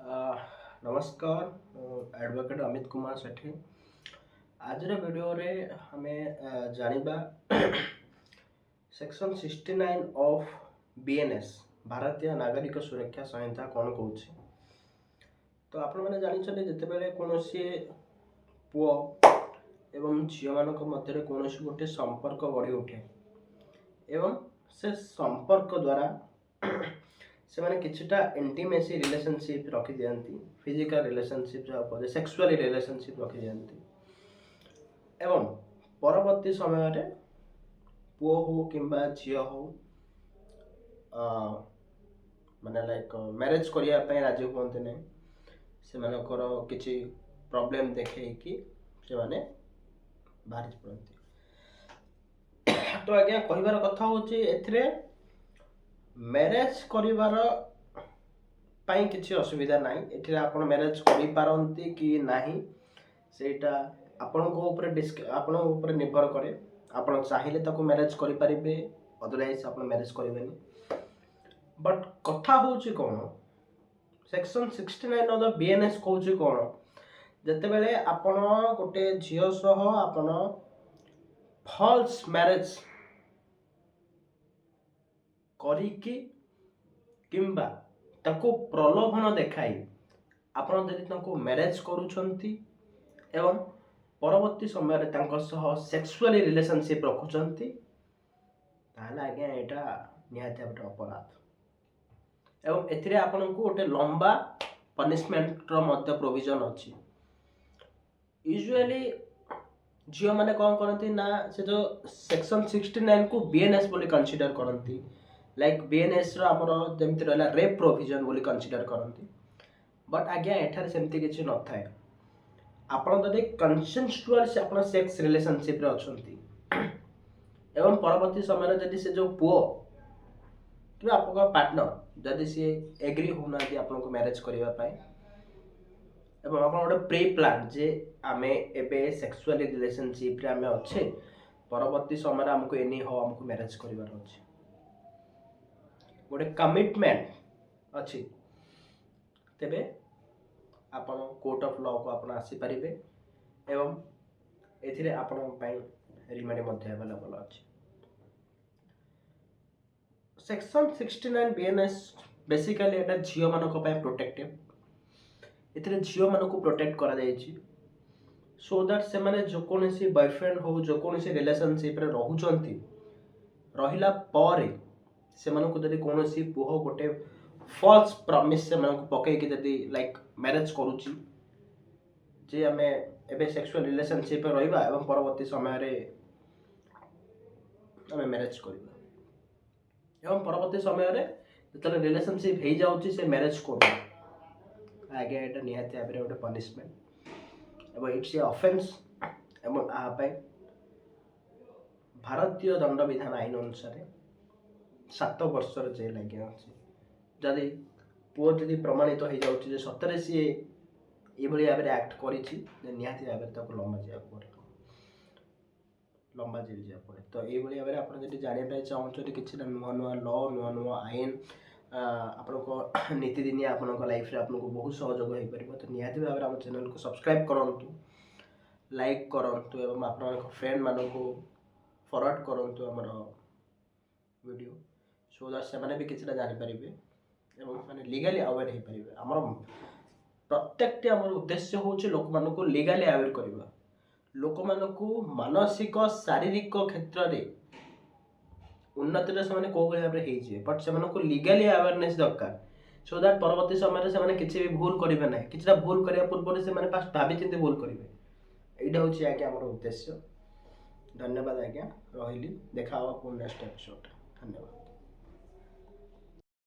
अ, नमस्कार एडवोकेट अमित कुमार सेठी आज वीडियो रे हमें जानिबा सेक्शन 69 ऑफ बीएनएस भारतीय नागरिक सुरक्षा संहिता कौन कहूँ तो आपण मैंने जानी जिते कौन पुओ एवं झील मान मध्य कौन गोटे संपर्क गढ़ी उठे एवं से संपर्क द्वारा से माने किछटा इंटीमेसी रिलेशनशिप रखी दियंती फिजिकल रिलेशनशिप जो कहते सेक्सुअल रिलेशनशिप रखी दियंती एवं परवर्ती समय रे पुओ हो किंबा झील हो माने लाइक मैरिज करिया पय राजी होते नहीं से मानकर किछि प्रॉब्लम देखे कि से माने बाहर पड़ती तो आज्ञा कहबार कथा होची एथिरे मैरेज करिवार पाई किछि असुविधा नाही एथिरे आपण मैरेज करि पारंती कि नाही सेटा आपण को ऊपर निर्भर करे आपण चाहिले ताको मैरेज करि परिबे अदरवाइज आपण मैरेज करिबेनी बट कथा होची कोन सेक्शन 69 ऑफ द बीएनएस कहूची कोन जते बेले आपण गोटे झियो सह आपण फॉल्स मैरेज करिकी किंबा ताको प्रलोभन देखाई आपण जदि ताको मैरेज करूछंती एवं परवर्ती समय रे तांको सह सेक्सुअली रिलेशनशिप रखुछंती ताहले आज्ञा एटा निहाती एक अपराध एवं एथिरे आपण को गोटे लंबा पनिशमेंट रो मध्य प्रोविजन अछि यूजुअली झियो माने कौन करती ना से जो सेक्शन 69 को बीएनएस बोली कंसीडर करती लाइक बीएनएस रो हमर जेमति रहला रेप प्रोविजन बोली कंसीडर करती बट आज्ञा एठार सेमति किछि न थाए आपण जदि कंसेंसुअल से आपण सेक्स रिलेशनशिप रे अछंती एवं परवर्ती समय रे जदि से जो पुओ कि आपन पार्टनर जदि से एग्री होना कि आपन को मैरिज करिवा पाए एवं आपण गोटे प्री प्लान जे आमे एबे सेक्सुअल रिलेशनशिप रे आमे अच्छे परवर्ती समय हमको एनी हो हमको मैरिज करिवार अछि गोटे कमिटमेंट अछि तेबे आपण कोर्ट ऑफ लॉ को आपण आसी परिबे एवं एथिरे आपण पई रिमेडी मध्ये अवेलेबल अछि सेक्शन 69 बीएनएस बेसिकली एटा झियो मानको पई प्रोटेक्टिव एथिरे झियो मानको प्रोटेक्ट करा जायछि सो दैट से माने जो कोनसी बॉयफ्रेंड हो जो कोनसी रिलेशनशिप रे रहउचंती रहिला पारे से मानको जदि कोनसी पुओ गोटे फॉल्स प्रॉमिस से मानको पके कि जदि लाइक मैरिज करूची जे हमें एबे सेक्सुअल रिलेशनशिप रे रहिबा एवं परवर्ती समय रे हमें मैरिज करबा एवं परवर्ती समय रे जतले रिलेशनशिप हे जाउची से मैरिज करबा आगे एटा निहाती आबरे गोटे पनिशमेंट एवं इट्स ए ऑफेंस एवं आ पाए भारतीय दंड विधान आईन अनुसार 7 वर्ष जेल आज्ञा अच्छे जदि पुओ जदि प्रमाणित हो जाउची जे सतरे सी एभली भाव एक्ट करिछि निहाती भाव ताको लंबा जेल पड़े लंबा जेल जा पड़े तो एभली भाव आपण जदि जानि पाए चाहूछो किछि नुआ नुआ लॉ नुआ नुआ आईन आपण नीतिदिनिया आपण लाइफ रे आपन को बहुत सहयोग हो परिबो तो निहाती भाव हम चैनल को सब्सक्राइब करंतु लाइक करंतु एवं आपण फ्रेंड मानको को फॉरवर्ड करंतु हमर वीडियो सो दैट से माने भी किछटा जानि परिबे एवं माने लीगली अवेयर हे परिबे हमर प्रत्येकटी हमर उद्देश्य होछि लोक मानको लीगली अवेयर करबा लोक मानको मानसिक शारीरिक क्षेत्र रे उन्नति से कौ भाव में बट से लीगली अवेयरनेस दरकार सो दैट परवर्ती समय से किसी भी भूल करेंगे ना कि भूल करने पूर्व से फास्ट भावी चिंती भूल करेंगे यहाँ हूँ आज्ञा आम उद्देश्य धन्यवाद आज्ञा रही देखा पुनः नेक्स्ट एपिसोड धन्यवाद।